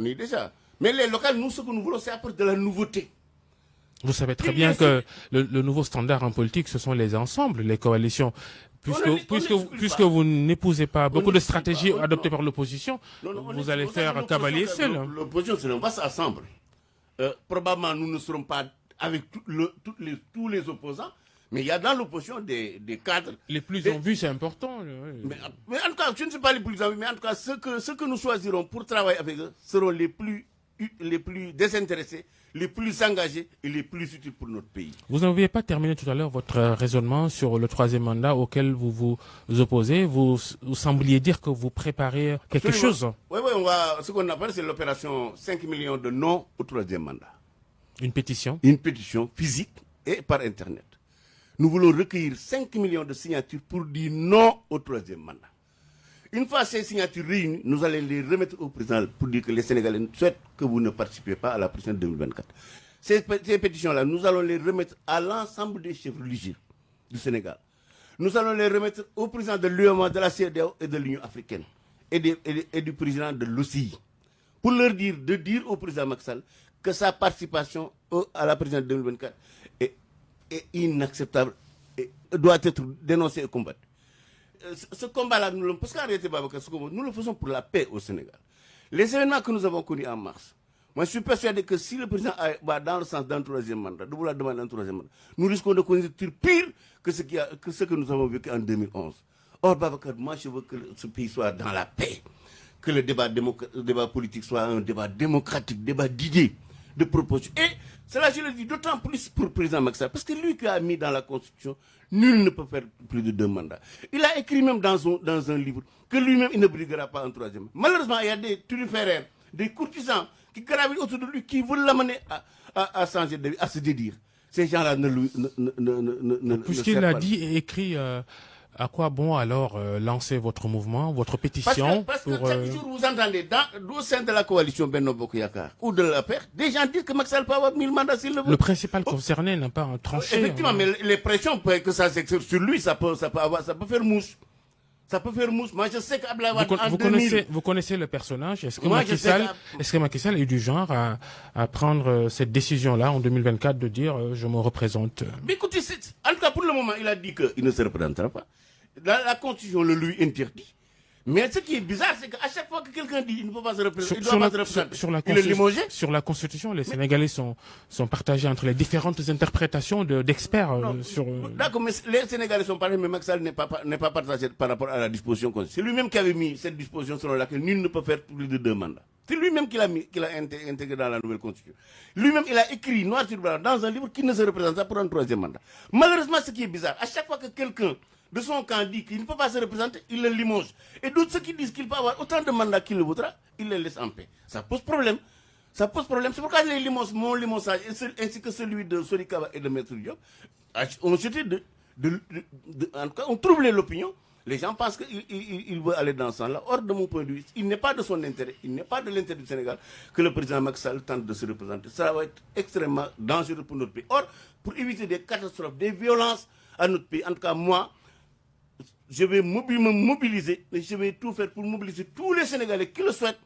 Mais les locales, nous, ce que nous voulons, c'est apporter de la nouveauté. Vous savez très bien que le nouveau standard en politique, ce sont les ensembles, les coalitions. Puisque vous n'épousez pas beaucoup de stratégies adoptées par l'opposition, vous allez faire cavalier seul. L'opposition, c'est un vaste ensemble. Probablement, nous ne serons pas avec tous les opposants, mais il y a dans l'opposition des cadres. Les plus en vue, c'est important. Mais en tout cas, je ne sais pas les plus en vue, mais en tout cas, ceux que nous choisirons pour travailler avec eux seront les plus désintéressés, les plus engagés et les plus utiles pour notre pays. Vous n'aviez pas terminé tout à l'heure votre raisonnement sur le troisième mandat auquel vous vous opposez. Vous sembliez dire que vous préparez quelque chose. Oui, ce qu'on appelle, c'est l'opération 5 millions de non au troisième mandat. Une pétition? Une pétition physique et par Internet. Nous voulons recueillir 5 millions de signatures pour dire non au troisième mandat. Une fois ces signatures réunies, nous allons les remettre au président pour dire que les Sénégalais souhaitent que vous ne participez pas à la présidentielle 2024. Ces pétitions-là, nous allons les remettre à l'ensemble des chefs religieux du Sénégal. Nous allons les remettre au président de l'UEMOA, de la CEDEAO et de l'Union africaine et du président de l'OCI. Pour leur dire, au président Macky Sall que sa participation à la présidentielle 2024 est inacceptable et doit être dénoncée et combattue. Ce combat-là, parce qu'en réalité, nous le faisons pour la paix au Sénégal. Les événements que nous avons connus en mars, moi je suis persuadé que si le président va dans le sens d'un troisième mandat, de vouloir demander un troisième mandat, nous risquons de connaître pire que ce que nous avons vécu en 2011. Or, Babacar, moi je veux que ce pays soit dans la paix, que le débat politique soit un débat démocratique, débat d'idées, de propositions. Et cela, je le dis d'autant plus pour le président Macky Sall, parce que lui qui a mis dans la Constitution, nul ne peut faire plus de 2 mandats. Il a écrit même dans un livre que lui-même, il ne briguera pas un troisième. Malheureusement, il y a des turiféraires, des courtisans qui gravitent autour de lui, qui veulent l'amener à changer de vie, à se dédire. Ces gens-là ne puisqu'il l'a dit et écrit... à quoi bon alors lancer votre mouvement, votre pétition? Parce que chaque jour vous entendez au sein de la coalition Benno Bokk Yakaar ou de la paix, des gens disent que Macky Sall peut avoir 1000 mandats s'il le veut. Le principal concerné n'a pas tranché. Effectivement, mais les pressions que ça s'exerce sur lui, ça peut faire mouche. Ça peut faire mouche. Moi, je sais qu'Abdoulaye Wade en 2000... Vous connaissez le personnage. Est-ce que Macky Sall est du genre à prendre cette décision-là en 2024 de dire je me représente? Mais écoutez, en tout cas pour le moment, il a dit qu'il ne se représentera pas. La Constitution le lui interdit. Mais ce qui est bizarre, c'est qu'à chaque fois que quelqu'un dit qu'il ne peut pas se représenter, il doit pas se représenter. Il est limogé. Sur la Constitution, les Sénégalais sont partagés entre les différentes interprétations d'experts. D'accord, mais les Sénégalais sont partagés, mais Macky Sall n'est pas partagé par rapport à la disposition constitutionnelle. C'est lui-même qui avait mis cette disposition selon laquelle nul ne peut faire plus de 2 mandats. C'est lui-même qui l'a intégré dans la nouvelle constitution. Lui-même, il a écrit noir sur blanc dans un livre qui ne se représente pas pour un troisième mandat. Malheureusement, ce qui est bizarre, à chaque fois que quelqu'un de son camp dit qu'il ne peut pas se représenter, il le limoge. Et d'autres, ceux qui disent qu'il peut avoir autant de mandats qu'il le voudra, il les laisse en paix. Ça pose problème. Ça pose problème. C'est pourquoi les limos, mon limoçage, ainsi que celui de Sorikaba et de Maître Diop, ont jeté en tout cas, ont troublé l'opinion. Les gens pensent qu'il veut aller dans ce sens-là. Or, de mon point de vue, il n'est pas de son intérêt, il n'est pas de l'intérêt du Sénégal que le président Macky Sall tente de se représenter. Ça va être extrêmement dangereux pour notre pays. Or, pour éviter des catastrophes, des violences à notre pays, en tout cas, moi, je vais me mobiliser, et je vais tout faire pour mobiliser tous les Sénégalais qui le souhaitent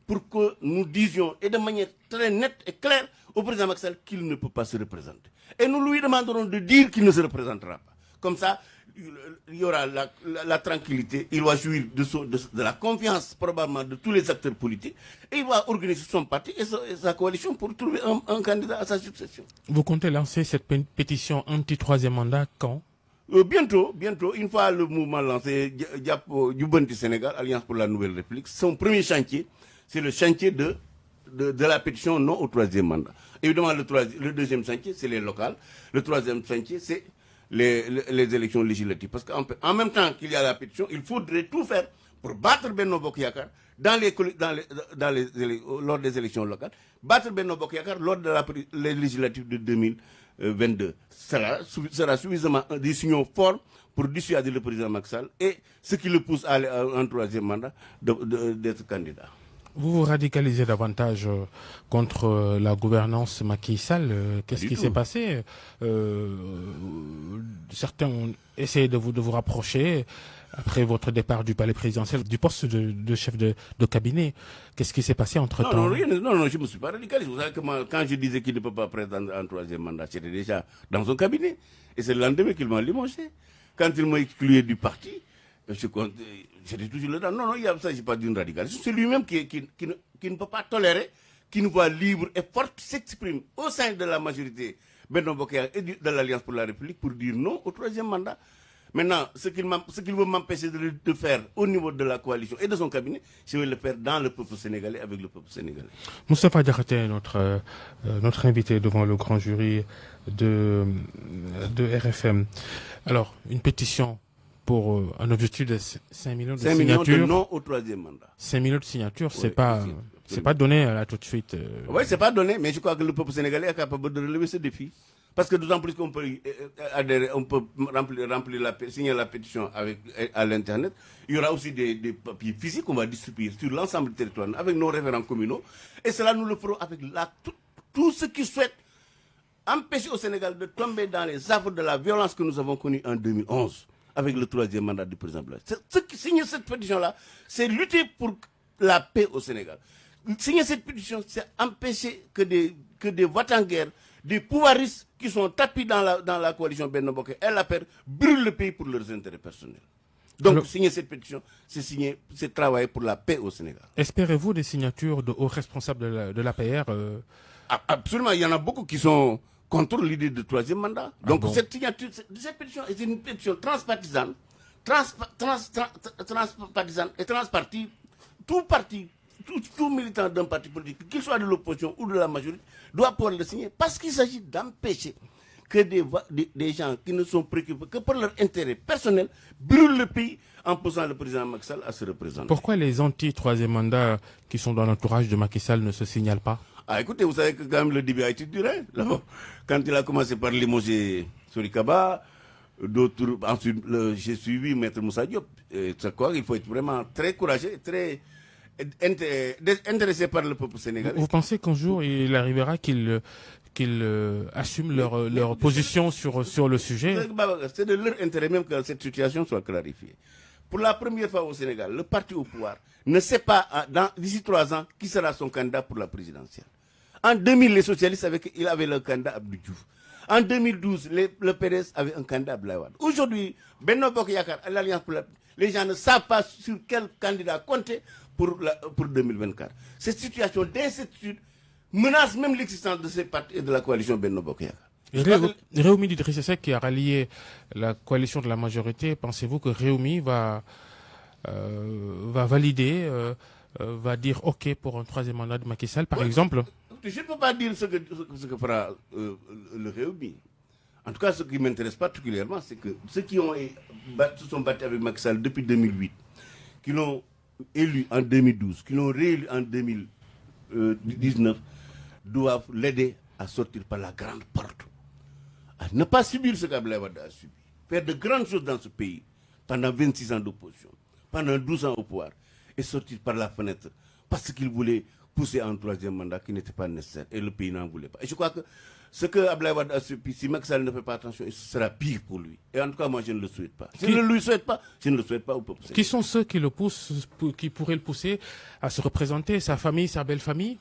pour que nous disions, et de manière très nette et claire, au président Macky Sall qu'il ne peut pas se représenter. Et nous lui demanderons de dire qu'il ne se représentera pas. Comme ça, il y aura la tranquillité, il va jouir de la confiance probablement de tous les acteurs politiques, et il va organiser son parti et sa coalition pour trouver un candidat à sa succession. Vous comptez lancer cette pétition anti-troisième mandat quand? Bientôt, une fois le mouvement lancé, Jubanti Sénégal, Alliance pour la Nouvelle République, son premier chantier, c'est le chantier de la pétition non au troisième mandat. Évidemment, le deuxième chantier, c'est les locales. Le troisième chantier, c'est les élections législatives. Parce qu'en même temps qu'il y a la pétition, il faudrait tout faire pour battre Benno Bokk Yakaar lors des élections locales, battre Benno Bokk Yakaar lors de les législatives de 2022. Cela sera suffisamment des signaux forts pour dissuader le président Macky Sall et ce qui le pousse à aller à un troisième mandat d'être candidat. Vous vous radicalisez davantage contre la gouvernance Macky Sall. Qu'est-ce qui s'est passé? Certains ont essayé de vous rapprocher après votre départ du palais présidentiel, du poste de chef de cabinet. Qu'est-ce qui s'est passé entre-temps? Non, je ne me suis pas radicalisé. Vous savez que quand je disais qu'il ne peut pas présenter un troisième mandat, j'étais déjà dans son cabinet. Et c'est le lendemain qu'il m'a limogé. Quand il m'a exclu du parti, j'étais toujours là. Non, il ne s'agit pas d'une radicalisation. C'est lui-même qui ne peut pas tolérer qu'une voix libre et forte s'exprime au sein de la majorité Benno Bokk Yakaar et de l'Alliance pour la République pour dire non au troisième mandat. Maintenant, ce qu'il veut m'empêcher de faire au niveau de la coalition et de son cabinet, je vais le faire dans le peuple sénégalais, avec le peuple sénégalais. Moustapha Diakhaté, notre invité devant le grand jury de RFM. Alors, une pétition pour un objectif de 5 millions de 5 signatures. 5 millions de non au troisième mandat. 5 millions de signatures, Oui, c'est pas donné là tout de suite. Oui, c'est pas donné, mais je crois que le peuple sénégalais est capable de relever ce défi. Parce que d'autant plus qu'on peut adhérer, on peut signer la pétition à l'internet. Il y aura aussi des papiers physiques qu'on va distribuer sur l'ensemble du territoire avec nos référents communaux. Et cela, nous le ferons avec tous ceux qui souhaitent empêcher au Sénégal de tomber dans les affres de la violence que nous avons connue en 2011 avec le troisième mandat du président Blaise. Ceux qui signent cette pétition-là, c'est lutter pour la paix au Sénégal. Signer cette pétition, c'est empêcher que des voix-en-guerre, des pouvoiristes qui sont tapis dans la coalition Benno Bokk et l'APR brûlent le pays pour leurs intérêts personnels. Donc, signer cette pétition, c'est travailler pour la paix au Sénégal. Espérez-vous des signatures de hauts responsables de l'APR Absolument, il y en a beaucoup qui sont contre l'idée de troisième mandat. Donc, cette pétition est une pétition transpartisane, et transpartie. Tout militant d'un parti politique, qu'il soit de l'opposition ou de la majorité, doit pouvoir le signer parce qu'il s'agit d'empêcher que des gens qui ne sont préoccupés que pour leur intérêt personnel brûlent le pays en poussant le président Macky Sall à se représenter. Pourquoi les anti-troisième mandat qui sont dans l'entourage de Macky Sall ne se signalent pas? Écoutez, vous savez que quand même le début a été dur. Quand il a commencé par limoger Sorikaba, d'autres, ensuite j'ai suivi Maître Moussa Diop. C'est quoi, il faut être vraiment très courageux, très intéressé par le peuple sénégalais. Vous pensez qu'un jour il arrivera qu'ils assument leur position sur le sujet? C'est de leur intérêt même que cette situation soit clarifiée. Pour la première fois au Sénégal, le parti au pouvoir ne sait pas d'ici 3 ans qui sera son candidat pour la présidentielle. En 2000, les socialistes avaient le candidat Abdou Diouf. En 2012, le PDS avait un candidat Abdoulaye Wade. Aujourd'hui, Benno Bokk Yakaar, l'Alliance pour les gens ne savent pas sur quel candidat compter pour 2024. Cette situation d'incertitude menace même l'existence de ces partis et de la coalition Benno Bokk Yakaar. Réumi Idrissa Seck qui a rallié la coalition de la majorité, pensez-vous que Réumi va valider va dire OK pour un troisième mandat de Macky Sall, par exemple? Je ne peux pas dire ce que fera le Réumi. En tout cas, ce qui m'intéresse particulièrement, c'est que ceux qui se sont battus avec Macky Sall depuis 2008, qui l'ont élu en 2012, qui l'ont réélu en 2019, doivent l'aider à sortir par la grande porte. À ne pas subir ce qu'Abdoulaye Wade a subi. Faire de grandes choses dans ce pays pendant 26 ans d'opposition, pendant 12 ans au pouvoir, et sortir par la fenêtre parce qu'il voulait pousser un troisième mandat qui n'était pas nécessaire et le pays n'en voulait pas. Et je crois que ce que Abdoulaye Wade a subi, si Macky Sall ne fait pas attention, ce sera pire pour lui. Et en tout cas, moi, je ne le souhaite pas. Je ne le souhaite pas au peuple sénégalais. Qui sont ceux qui le poussent, qui pourraient le pousser à se représenter, sa famille, sa belle famille?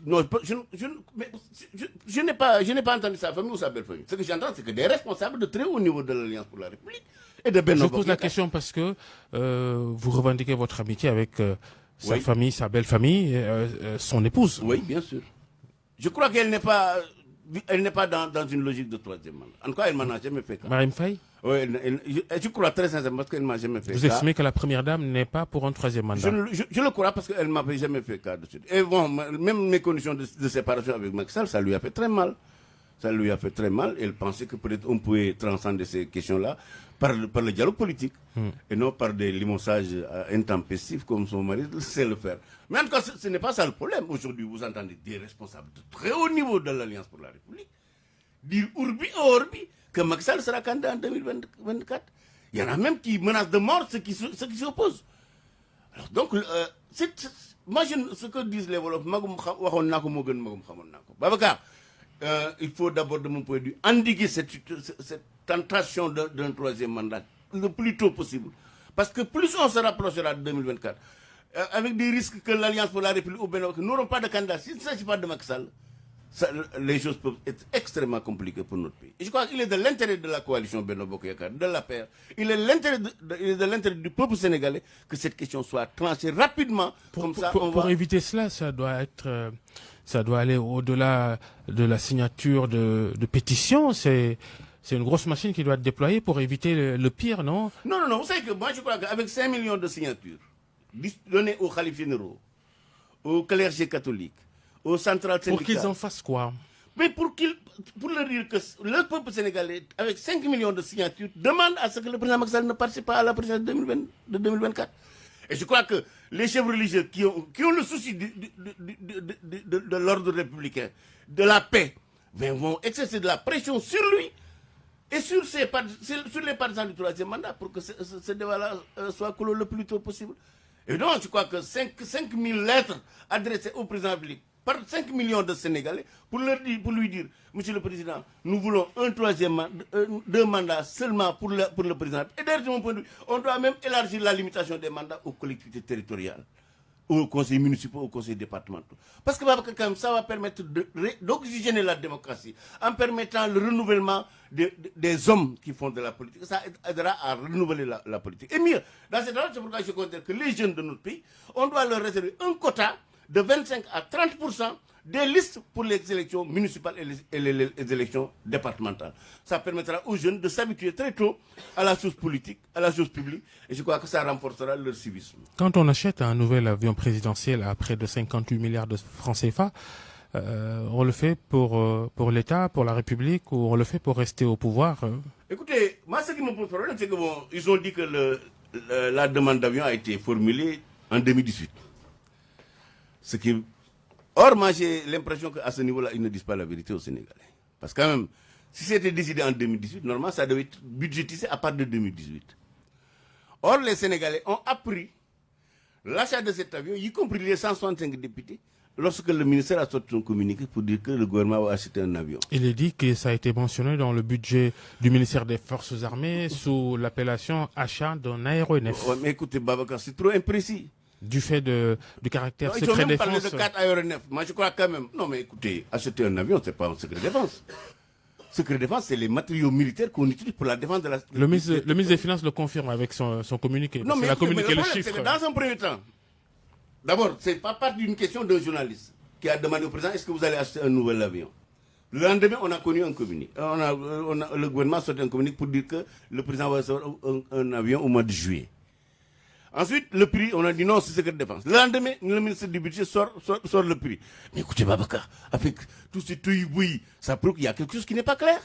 Non, je n'ai pas entendu sa famille ou sa belle famille. Ce que j'entends, c'est que des responsables de très haut niveau de l'Alliance pour la République et de Benno. Je pose la question parce que vous revendiquez votre amitié avec sa famille, sa belle famille, son épouse. Oui, bien sûr. Je crois qu'elle n'est pas, dans une logique de troisième mandat. En tout cas, elle m'en a jamais fait cas. Marième Faye? Oui, je crois très sincèrement parce qu'elle m'a jamais fait cas. Vous estimez que la première dame n'est pas pour un troisième mandat? Je le crois parce qu'elle m'avait jamais fait cas de suite. Et bon, même mes conditions de séparation avec Macky Sall, ça lui a fait très mal. Ça lui a fait très mal. Elle pensait que peut-être on pouvait transcender ces questions-là par le dialogue politique et non par des limogeages intempestifs comme son mari sait le faire. Mais en tout cas, ce n'est pas ça le problème. Aujourd'hui, vous entendez des responsables de très haut niveau de l'Alliance pour la République dire urbi et orbi que Macky Sall sera candidat en 2024. Il y en a même qui menacent de mort ceux qui s'y opposent. Alors donc, moi, ce que disent les Wolofs, Babacar, il faut d'abord, de mon point de vue, endiguer cette tentation d'un troisième mandat le plus tôt possible. Parce que plus on se rapprochera de 2024, avec des risques que l'Alliance pour la République ou Benno n'auront pas de candidat, s'il ne s'agit pas de Macky Sall, les choses peuvent être extrêmement compliquées pour notre pays. Et je crois qu'il est de l'intérêt de la coalition Benno Bokk Yakaar, de la paix, il est de l'intérêt du peuple sénégalais que cette question soit tranchée rapidement. Pour éviter cela, ça doit aller au-delà de la signature de pétitions. C'est une grosse machine qui doit être déployée pour éviter le pire, non? Non. Vous savez que moi, je crois qu'avec 5 millions de signatures données aux khalifes généraux, aux clergés catholiques, aux centrales syndicales. Pour qu'ils en fassent quoi? Mais pour leur dire que le peuple sénégalais, avec 5 millions de signatures, demande à ce que le président Macky Sall ne participe pas à la présidentielle de 2024. Et je crois que les chefs religieux qui ont le souci de l'ordre républicain, de la paix, vont exercer de la pression sur lui et sur les partisans du troisième mandat pour que ce débat-là soit clos le plus tôt possible. Et donc, je crois que 5 000 lettres adressées au président de la République par 5 millions de Sénégalais pour lui dire, Monsieur le Président, nous voulons deux mandats seulement pour le président. Et d'ailleurs, de mon point de vue, on doit même élargir la limitation des mandats aux collectivités territoriales, aux conseils municipaux, aux conseils départementaux. Parce que quand même, ça va permettre d'oxygéner la démocratie en permettant le renouvellement des hommes qui font de la politique. Ça aidera à renouveler la politique. Et mieux, dans cette c'est pourquoi je considère que les jeunes de notre pays, on doit leur réserver un quota de 25 à 30% des listes pour les élections municipales et les élections départementales. Ça permettra aux jeunes de s'habituer très tôt à la chose politique, à la chose publique, et je crois que ça renforcera leur civisme. Quand on achète un nouvel avion présidentiel à près de 58 milliards de francs CFA, on le fait pour l'État, pour la République, ou on le fait pour rester au pouvoir? Écoutez, moi ce qui me pose problème, c'est que ils ont dit que la demande d'avion a été formulée en 2018. Or, moi, j'ai l'impression qu'à ce niveau-là, ils ne disent pas la vérité aux Sénégalais. Parce que quand même, si c'était décidé en 2018, normalement, ça devait être budgétisé à partir de 2018. Or, les Sénégalais ont appris l'achat de cet avion, y compris les 165 députés, lorsque le ministère a sorti son communiqué pour dire que le gouvernement va acheter un avion. Il est dit que ça a été mentionné dans le budget du ministère des Forces armées sous l'appellation achat d'un aéronef. Ouais, mais écoutez, Babacar, c'est trop imprécis. Du fait du caractère secret défense. Ils ont même parlé de 4 aéronefs. Moi, je crois quand même. Non, mais écoutez, acheter un avion, ce n'est pas un secret défense. Secret défense, c'est les matériaux militaires qu'on utilise pour la défense de la... Le ministre des Finances le confirme avec son communiqué. Non, mais la communiqué le chiffre. Dans un premier temps, d'abord, ce n'est pas partie d'une question d'un journaliste qui a demandé au président, est-ce que vous allez acheter un nouvel avion? Le lendemain, on a connu un communiqué. Le gouvernement a sorti un communiqué pour dire que le président va sortir un avion au mois de juillet. Ensuite, le prix, on a dit non, c'est secret de défense. Le lendemain, le ministre du budget sort le prix. Mais écoutez, Babacar, avec tout ce touillis-bouillis, ça prouve qu'il y a quelque chose qui n'est pas clair.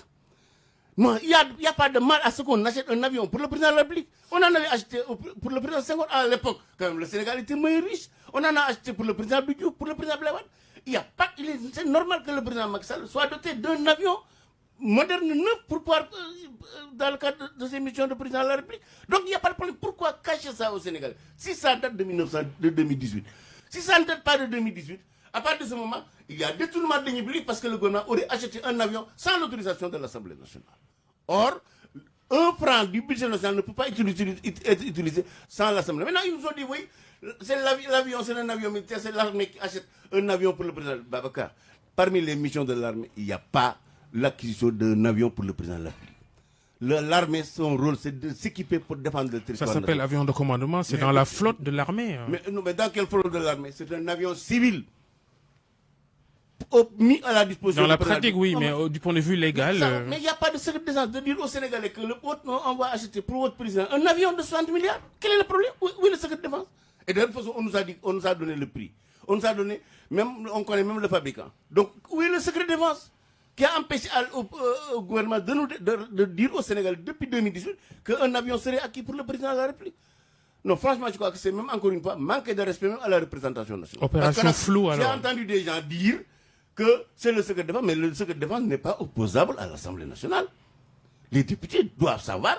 Non, il n'y a pas de mal à ce qu'on achète un avion pour le président de la République. On en avait acheté pour le président Senghor à l'époque, quand même le Sénégal était moins riche. On en a acheté pour le président Abdou, pour le président Blaise Wade. C'est normal que le président Macky Sall soit doté d'un avion moderne neuf pour pouvoir, dans le cadre de ses missions de président de la République. Donc il n'y a pas de problème. Pourquoi cacher ça au Sénégal? Si ça date de 2018, si ça ne date pas de 2018, à partir de ce moment, il y a détournement de deniers publics parce que le gouvernement aurait acheté un avion sans l'autorisation de l'Assemblée nationale. Or, 1 franc du budget national ne peut pas être utilisé sans l'Assemblée. Maintenant, ils nous ont dit, oui, c'est l'avion, c'est un avion militaire, c'est l'armée qui achète un avion pour le président Babacar. Parmi les missions de l'armée, il n'y a pas l'acquisition d'un avion pour le président de la République. L'armée, son rôle, c'est de s'équiper pour défendre le territoire. Ça s'appelle avion de commandement, c'est dans la flotte de l'armée. Mais dans quelle flotte de l'armée? C'est un avion civil. Mis à la disposition. Dans la pratique, oui, mais du point de vue légal. Mais il n'y a pas de secret de défense de dire aux Sénégalais que on va acheter pour votre président un avion de 60 milliards. Quel est le problème? Où est le secret de défense? Et de toute façon, on nous a donné le prix. On nous a donné, on connaît même le fabricant. Donc, où est le secret de défense qui a empêché au gouvernement de dire aux Sénégalais depuis 2018 qu'un avion serait acquis pour le président de la République? Non, franchement, je crois que c'est même encore une fois manquer de respect même à la représentation nationale. Opération floue, alors. J'ai entendu des gens dire que c'est le secret de défense, mais le secret de défense n'est pas opposable à l'Assemblée nationale. Les députés doivent savoir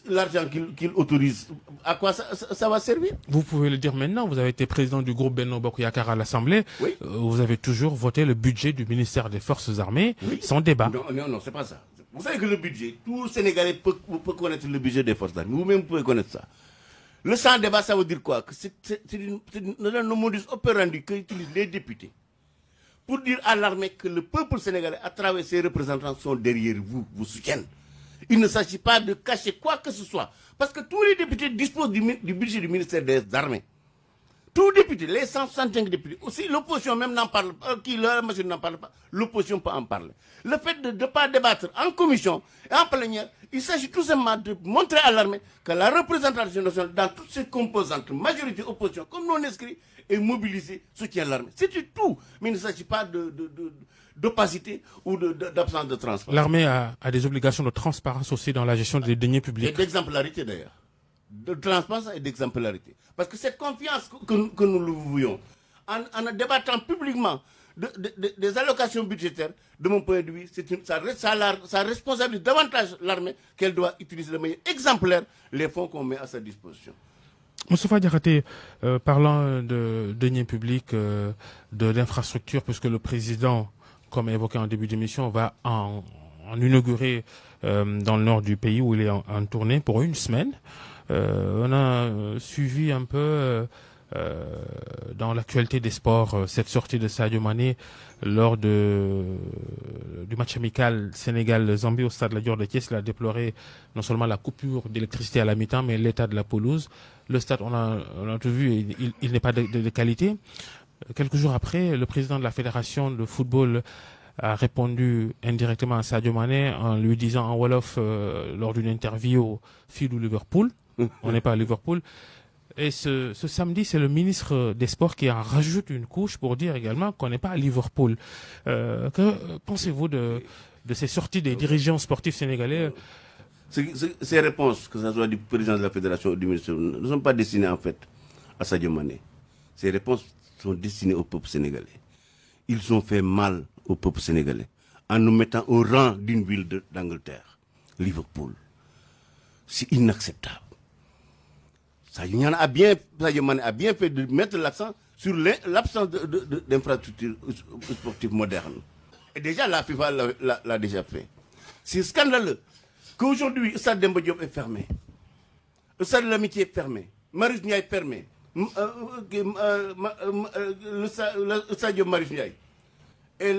l'argent qu'ils autorisent, à quoi ça va servir. Vous pouvez le dire maintenant, vous avez été président du groupe Benno Bokk Yakaar à l'Assemblée, oui. Vous avez toujours voté le budget du ministère des Forces armées, oui. Sans débat. Non, c'est pas ça. Vous savez que le budget, tout Sénégalais peut connaître le budget des Forces armées, vous-même pouvez connaître ça. Le sans débat, ça veut dire quoi? Que c'est un modus operandi qu'utilisent les députés pour dire à l'armée que le peuple sénégalais, à travers ses représentants, sont derrière vous, vous soutiennent. Il ne s'agit pas de cacher quoi que ce soit. Parce que tous les députés disposent du budget du ministère des Armées. Tous les députés, les 165 députés, aussi l'opposition même n'en parle pas, la majorité n'en parle pas, l'opposition peut en parler. Le fait de ne pas débattre en commission et en plénière, il s'agit tout simplement de montrer à l'armée que la représentation nationale, dans toutes ses composantes, majorité, opposition, comme non inscrit, est mobilisée, soutient l'armée. C'est tout, mais il ne s'agit pas d'opacité ou d'absence de transparence. L'armée a des obligations de transparence aussi dans la gestion des deniers publics. Et d'exemplarité d'ailleurs. De transparence et d'exemplarité. Parce que cette confiance que nous le voyons, en débattant publiquement des allocations budgétaires, de mon point de vue, ça responsabilise davantage l'armée qu'elle doit utiliser de manière exemplaire les fonds qu'on met à sa disposition. Moustapha Diakhaté, parlant de deniers publics, d'infrastructures, puisque le président, comme évoqué en début d'émission, va en inaugurer dans le nord du pays où il est en tournée pour une semaine. On a suivi un peu dans l'actualité des sports cette sortie de Sadio Mané lors du match amical Sénégal-Zambie au stade Lat Dior de Thiès. Il a déploré non seulement la coupure d'électricité à la mi-temps, mais l'état de la pelouse. Le stade, on a tout vu, il n'est pas de qualité. Quelques jours après, le président de la fédération de football a répondu indirectement à Sadio Mané en lui disant en Wolof lors d'une interview Fidou Liverpool. On n'est pas à Liverpool. Et ce samedi, c'est le ministre des Sports qui en rajoute une couche pour dire également qu'on n'est pas à Liverpool. Que pensez-vous de ces sorties des dirigeants sportifs sénégalais? Ces réponses, que ce soit du président de la fédération ou du ministre, ne sont pas destinées en fait à Sadio Mané. Ces réponses sont destinées au peuple sénégalais. Ils ont fait mal au peuple sénégalais en nous mettant au rang d'une ville d'Angleterre, Liverpool. C'est inacceptable. Sadio Mané a bien fait de mettre l'accent sur l'absence d'infrastructures sportives modernes. Et déjà, la FIFA l'a déjà fait. C'est scandaleux qu'aujourd'hui, le stade Demba Diop est fermé. Le stade de l'Amitié est fermé. Marius Ndiaye est fermé. Le stade Marius Ndiaye. Et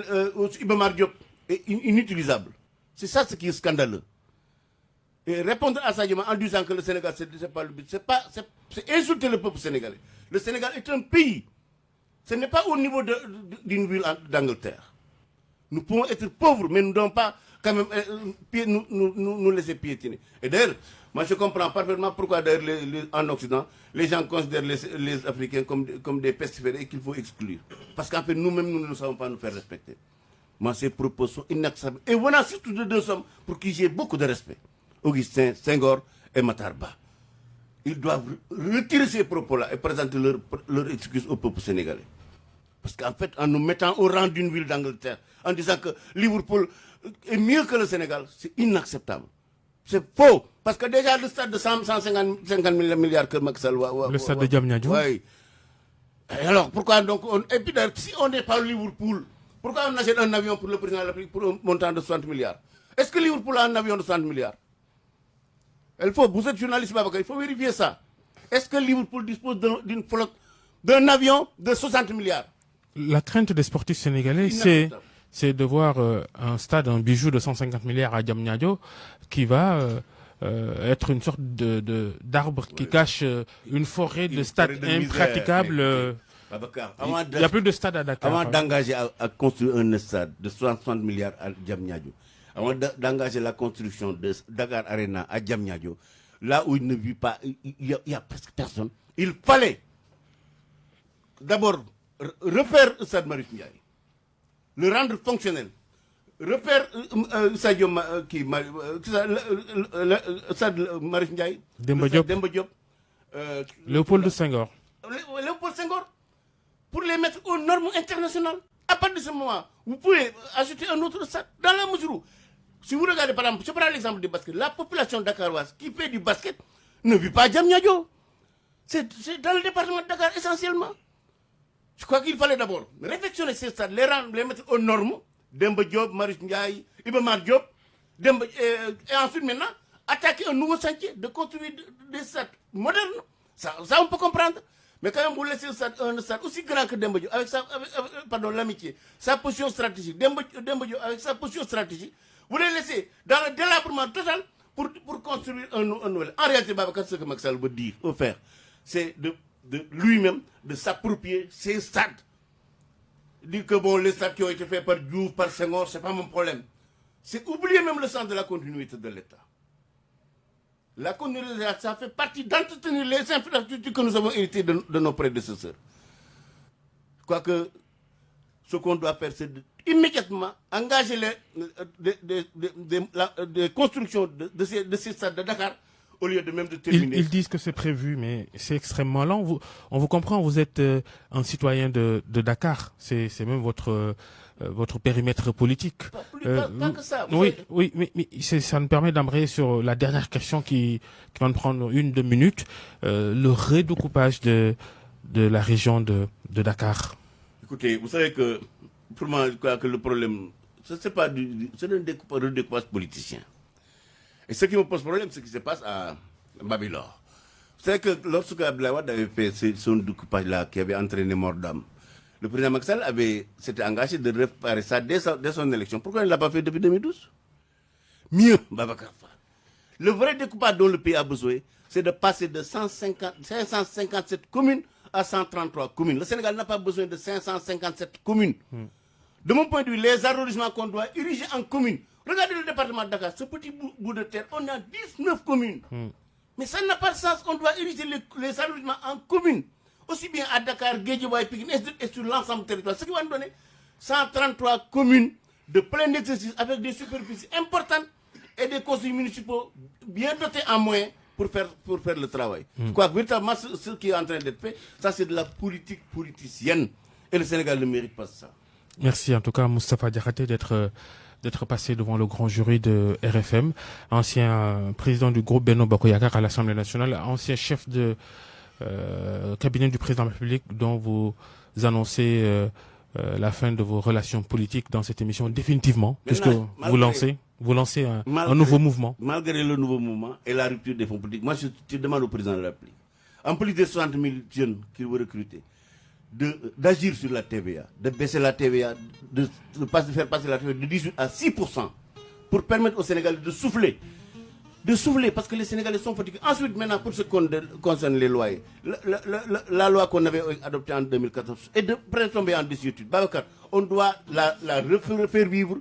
Iba Mar Diop est inutilisable. C'est ça ce qui est scandaleux. Et répondre à Sadio Mané en disant que le Sénégal, c'est pas le but, c'est insulter le peuple sénégalais. Le Sénégal est un pays. Ce n'est pas au niveau d'une ville d'Angleterre. Nous pouvons être pauvres, mais nous ne devons pas quand même nous laisser piétiner. Et d'ailleurs, Moi, je comprends parfaitement pourquoi d'ailleurs en Occident, les gens considèrent les Africains comme des pestiférés et qu'il faut exclure. Parce qu'en fait, nous-mêmes, nous ne savons pas nous faire respecter. Moi, ces propos sont inacceptables. Et voilà surtout de deux hommes pour qui j'ai beaucoup de respect. Augustin Senghor et Matarba. Ils doivent retirer ces propos-là et présenter leur excuse au peuple sénégalais. Parce qu'en fait, en nous mettant au rang d'une ville d'Angleterre, en disant que Liverpool est mieux que le Sénégal, c'est inacceptable. C'est faux. Parce que déjà, le stade de 150 milliards que Maxal... Le stade de Diamniadio. Oui. Et alors, pourquoi donc... Et puis, si on n'est pas Liverpool, pourquoi on achète un avion pour le président de la République pour un montant de 60 milliards? Est-ce que Liverpool a un avion de 60 milliards? Vous êtes journaliste, Babacar, il faut vérifier ça. Est-ce que Liverpool dispose d'une flotte, d'un avion de 60 milliards? La crainte des sportifs sénégalais, c'est de voir un stade, un bijou de 150 milliards à Diamniadio qui va être une sorte d'arbre qui cache une forêt de stades impraticables. Babacar, il n'y a plus de stade à Dakar. Avant d'engager à construire un stade de 60 milliards à Diamniadio, avant d'engager la construction de Dakar Arena à Diamniadio, là où il ne vit pas, il y a presque personne, il fallait d'abord refaire le stade Marius Ndiaye, le rendre fonctionnel, refaire le stade Marius Ndiaye, Demba Diop, Léopold Senghor. Léopold Senghor, pour les mettre aux normes internationales. À partir de ce moment, vous pouvez ajouter un autre stade dans la mesure où, si vous regardez par exemple, je prends l'exemple du basket, la population dakaroise qui fait du basket ne vit pas à Diamniadio. C'est dans le département de Dakar essentiellement. Je crois qu'il fallait d'abord réfectionner ces stades, les mettre aux normes, Demba Diop, Marius Ndiaye, Iba Mar Diop, et ensuite maintenant, attaquer un nouveau chantier de construire des stades modernes. Ça on peut comprendre. Mais quand même, vous laissez un stade aussi grand que Demba Diop, avec l'amitié, sa position stratégique, Demba Diop avec sa position stratégique, vous les laissez dans le délabrement total pour construire un nouvel. En réalité, Babacar, ce que Maxal veut dire, veut faire, c'est de lui-même, de s'approprier ces stades. Dire que bon, les stades qui ont été faits par Diouf, par Senghor, c'est pas mon problème. C'est oublier même le sens de la continuité de l'État. La continuité de l'État, ça fait partie d'entretenir les infrastructures que nous avons héritées de nos prédécesseurs. Je crois que ce qu'on doit faire, c'est immédiatement engager les constructions de ces stades de Dakar au lieu de même de terminer. Ils disent que c'est prévu, mais c'est extrêmement lent. On vous comprend, vous êtes un citoyen de Dakar. C'est même votre périmètre politique. Pas que ça. Oui, mais ça me permet d'embrayer sur la dernière question qui va me prendre 1-2 minutes. Le redécoupage de la région de Dakar. Écoutez, vous savez que pour moi, je crois que le problème, c'est un redécoupage politicien. Et ce qui me pose problème, c'est ce qui se passe à Babylore. Vous savez que lorsque Abdoulaye Wade avait fait son découpage-là, qui avait entraîné mort d'âme, le président Macky Sall s'était engagé de réparer ça dès son élection. Pourquoi il ne l'a pas fait depuis 2012? Mieux, Babacar Fall. Le vrai découpage dont le pays a besoin, c'est de passer de 557 communes à 133 communes. Le Sénégal n'a pas besoin de 557 communes. De mon point de vue, les arrondissements qu'on doit ériger en communes. Regardez le département de Dakar, ce petit bout de terre, on a 19 communes. Mais ça n'a pas de sens, on doit ériger les arrondissements en communes. Aussi bien à Dakar, Guédiawaye, Pikine et sur l'ensemble du territoire. Ce qui va nous donner 133 communes de plein exercice avec des superficies importantes et des conseils municipaux bien dotés en moyens pour faire le travail. Je crois que véritablement ce qui est en train d'être fait, ça c'est de la politique politicienne. Et le Sénégal ne mérite pas ça. Merci en tout cas Moustapha Diakhaté d'être passé devant le grand jury de RFM, ancien président du groupe Benno Bokk Yakaar à l'Assemblée nationale, ancien chef de cabinet du président de la République, dont vous annoncez la fin de vos relations politiques dans cette émission définitivement, puisque vous lancez un nouveau mouvement. Malgré le nouveau mouvement et la rupture des fonds politiques, moi je demande au président de la République, en plus des 60 000 jeunes qu'il veut recruter, d'agir sur la TVA, de baisser la TVA, de faire passer la TVA de 18 à 6% pour permettre aux Sénégalais de souffler. De souffler, parce que les Sénégalais sont fatigués. Ensuite, maintenant, pour ce qui concerne les loyers, la loi qu'on avait adoptée en 2014 est de tomber en désuétude. Babacar, on doit la refaire vivre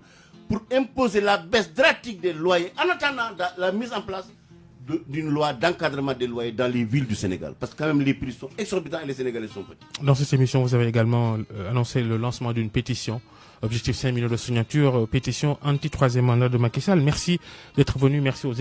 pour imposer la baisse drastique des loyers en attendant la mise en place d'une loi d'encadrement des loyers dans les villes du Sénégal. Parce que quand même les prix sont exorbitants et les Sénégalais sont petits. Dans cette émission, vous avez également annoncé le lancement d'une pétition. Objectif 5 millions de signatures, pétition anti-troisième mandat de Macky Sall. Merci d'être venu, merci aux équipes.